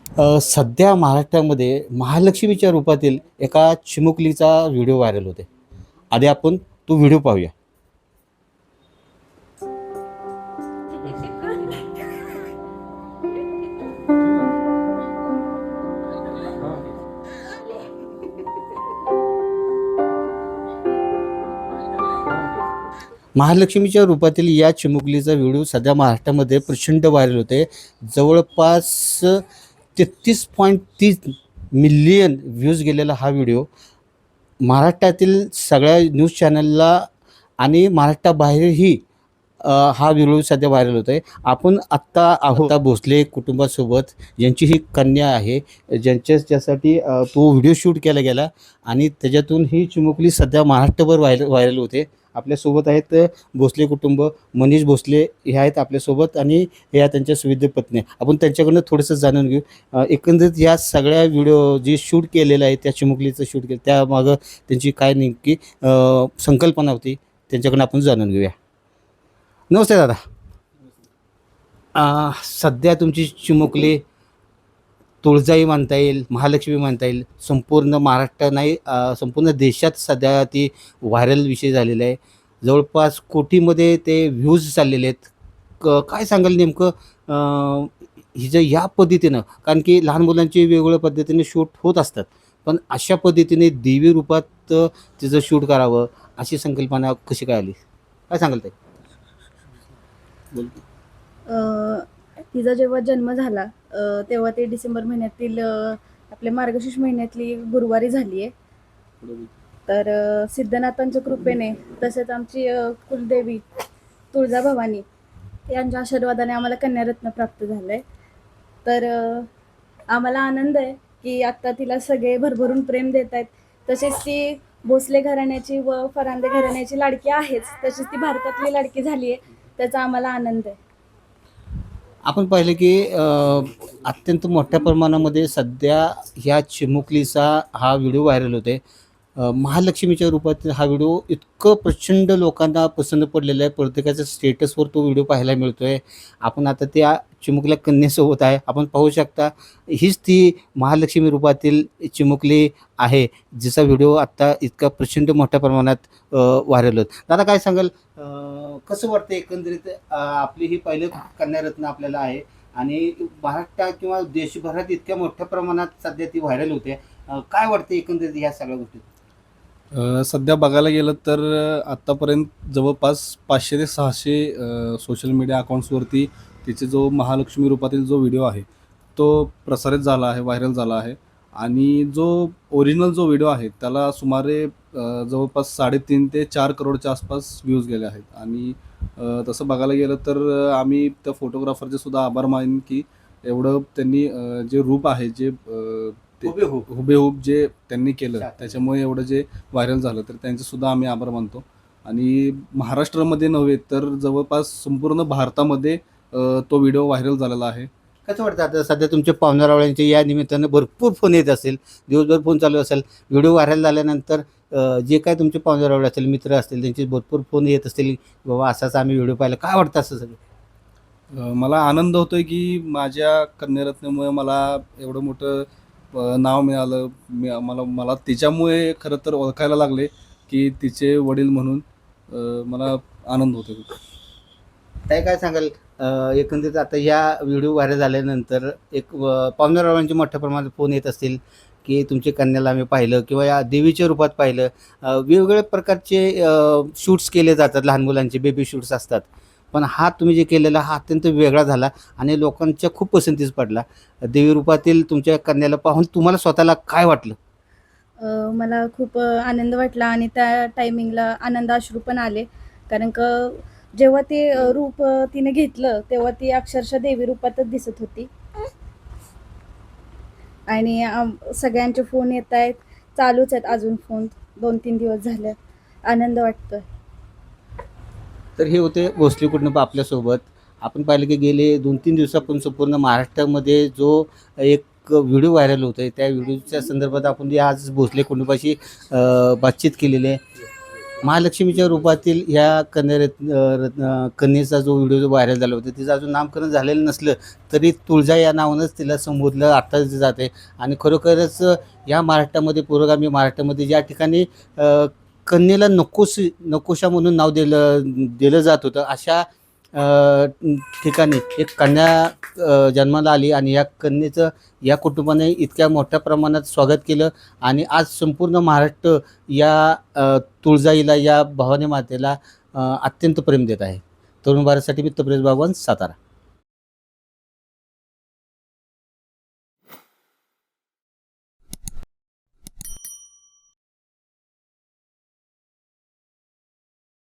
सध्या महाराष्ट्रामध्ये महालक्ष्मीच्या रूपातील एका चिमुकलीचा व्हिडिओ व्हायरल होते. आधी आपण तो व्हिडिओ पाहूया. महालक्ष्मीच्या रूपातील या चिमुकलीचा व्हिडिओ सध्या महाराष्ट्रामध्ये प्रचंड व्हायरल होते. जवळपास 33.30 मिलियन व्ह्यूज गेलेला हा व्हिडिओ महाराष्ट्रातील सगळ्या न्यूज चॅनलला आणि महाराष्ट्राबाहेरही हा व्हिडिओ सध्या व्हायरल होत आहे. आपण आत्ता आहोत भोसले कुटुंबासोबत, ज्यांची ही कन्या आहे, ज्यासाठी तो व्हिडिओ शूट केला गेला आणि त्याच्यातून ही चिमुकली सध्या महाराष्ट्रभर व्हायरल होते. आपल्यासोबत आहेत भोसले कुटुंब, मनीष भोसले हे आहेत आपल्यासोबत आणि ह्या त्यांच्या सुविध पत्नी. आपण त्यांच्याकडून थोडंसं जाणून घेऊ. एकंदरीत या सगळ्या व्हिडिओ जे शूट केलेलं आहे, त्या चिमुकलीचं शूट केलं, त्यामागं त्यांची काय नेमकी संकल्पना होती, त्यांच्याकडून आपण जाणून घेऊया. नमस्ते दादा. सध्या तुमची चिमुकली तुळजाई म्हणता येईल, महालक्ष्मी म्हणता येईल, संपूर्ण महाराष्ट्र नाही संपूर्ण देशात सध्या ती व्हायरल विषय झालेला आहे. जवळपास कोटीमध्ये ते व्ह्यूज चाललेले आहेत. काय सांगाल नेमकं हिचं या पद्धतीनं, कारण की लहान मुलांची वेगवेगळ्या पद्धतीने शूट होत असतात, पण अशा पद्धतीने देवी रूपात तिचं शूट करावं अशी संकल्पना कशी काय आली, काय सांगाल ते? तिचा जेव्हा जन्म झाला तेव्हा ते डिसेंबर महिन्यातील आपल्या मार्गशीर्ष महिन्यातली गुरुवारी झाली आहे. तर सिद्धनाथांच्या कृपेने तसेच आमची कुलदेवी तुळजाभवानी यांच्या आशीर्वादाने आम्हाला कन्यारत्न प्राप्त झालं आहे. तर आम्हाला आनंद आहे की आत्ता तिला सगळे भरभरून प्रेम देत आहेत. तसेच ती भोसले घराण्याची व फरांदे घराण्याची लाडकी आहेच, तशीच ती भारतातली लाडकी झाली आहे. त्याचा आम्हाला आनंद आहे. आपण पाहिलं की अत्यंत मोठ्या प्रमाणामध्ये सध्या ह्या चिमुकलीचा हा व्हिडिओ व्हायरल होते. महालक्ष्मीच्या रूपात हा व्हिडिओ इतकं प्रचंड लोकांना पसंत पडलेलं आहे. प्रत्येकाच्या स्टेटसवर तो व्हिडिओ पाहायला मिळतो आहे. आपण आता त्या चिमुकल्या कन्येसोबत आहे. आपण पाहू शकता, हीच ती महालक्ष्मी रूपातील चिमुकली आहे, जिचा व्हिडिओ आत्ता इतका प्रचंड मोठ्या प्रमाणात व्हायरल होत. दादा काय सांगाल, कसं वाटतं एकंदरीत? आपली ही पहिलं कन्यारत्न आपल्याला आहे आणि महाराष्ट्रात किंवा देशभरात इतक्या मोठ्या प्रमाणात सध्या ती व्हायरल होते. काय वाटतं एकंदरीत ह्या सगळ्या गोष्टी? सध्या बघायला गेलं तर आत्तापर्यंत जवळपास 500 ते 600 सोशल मीडिया अकाउंट्सवरती तिचे जो महालक्ष्मी रूपातील जो व्हिडिओ आहे तो प्रसारित झाला आहे, व्हायरल झाला आहे. आणि जो ओरिजिनल जो व्हिडिओ आहे त्याला सुमारे जवळपास 3.5 ते 4 करोडच्या आसपास व्ह्यूज गेले आहेत. आणि तसं बघायला गेलं तर आम्ही त्या फोटोग्राफरचे सुद्धा आभार मानेन की एवढं त्यांनी जे रूप आहे, जे हुबेहूब जे त्यांनी केलं, त्याच्यामुळे एवढं जे व्हायरल झालं, तर त्यांचे सुद्धा आम्ही आभार मानतो. आणि महाराष्ट्रामध्ये नव्हे तर जवळपास संपूर्ण भारतामध्ये तो व्हिडिओ व्हायरल झालेला आहे. कसं वाटतं आता सध्या तुमच्या पाहुणारावळ्यांचे या निमित्तानं भरपूर फोन येत असेल, दिवसभर फोन चालू असेल, व्हिडिओ व्हायरल झाल्यानंतर जे काय तुमचे पाहुणारावळे असतील, मित्र असतील, त्यांचे भरपूर फोन येत असतील, बाबा असाच आम्ही व्हिडिओ पाहिला, काय वाटतं असं सगळं? मला आनंद होतोय की माझ्या कन्यारत्नामुळे मला एवढं मोठं नाव मिळालं. मला तिच्यामुळे खरं तर ओळखायला लागले की तिचे वडील म्हणून मला आनंद होतो. ताई काय सांगाल, एकंदरीत आता या व्हिडिओ व्हायरल झाल्यानंतर एक पाहुणारावळ्यांचे मोठ्या प्रमाणात फोन येत असतील की तुमच्या कन्याला आम्ही पाहिलं किंवा या देवीच्या रूपात पाहिलं. वेगवेगळ्या प्रकारचे शूट्स केले जातात, लहान मुलांचे बेबी शूट्स असतात, पण हा तुम्ही जे केलेला हा अत्यंत वेगळा झाला आणि लोकांच्या खूप पसंतीस पडला. देवी रूपातील तुमच्या कन्याला पाहून तुम्हाला स्वतःला काय वाटलं? मला खूप आनंद वाटला आणि त्या टायमिंगला आनंदाश्रू पण आले. कारण का जेव्हा ते रूप तिने घेतलं तेव्हा ती अक्षरशः देवी रूपातच दिसत होती. आणि सगळ्यांचे फोन येत आहेत, चालूच आहेत अजून फोन, 2-3 दिवस झाले. आनंद वाटतोय. तर हे होते भोसले कुटुंब आपल्यासोबत. आपण पाहिलं की गेले 2-3 दिवसापासून संपूर्ण महाराष्ट्रामध्ये जो एक व्हिडिओ व्हायरल होतोय, त्या व्हिडिओच्या संदर्भात आपण आज भोसले कुटुंबाशी बातचीत केलेली आहे. महालक्ष्मीच्या रूपातील ह्या कन्येचा जो व्हिडिओ जो व्हायरल झाला होता, तिचं अजून नामकरण झालेलं नसलं तरी तुळजा या नावानंच तिला संबोधलं आता जाते. आणि खरोखरच या महाराष्ट्रामध्ये, पुरोगामी महाराष्ट्रामध्ये ज्या ठिकाणी कन्येला नकोशा म्हणून नाव दिलं जात होतं, अशा ठिकाणी एक कन्या जन्माला आली आणि या कन्येचं या कुटुंबाने इतक्या मोठ्या प्रमाणात स्वागत केलं. आणि आज संपूर्ण महाराष्ट्र या तुळजाईला, या भवानी मातेला अत्यंत प्रेम देत आहे. तरुण भारतसाठी मी तब्रेज बागवान, सातारा.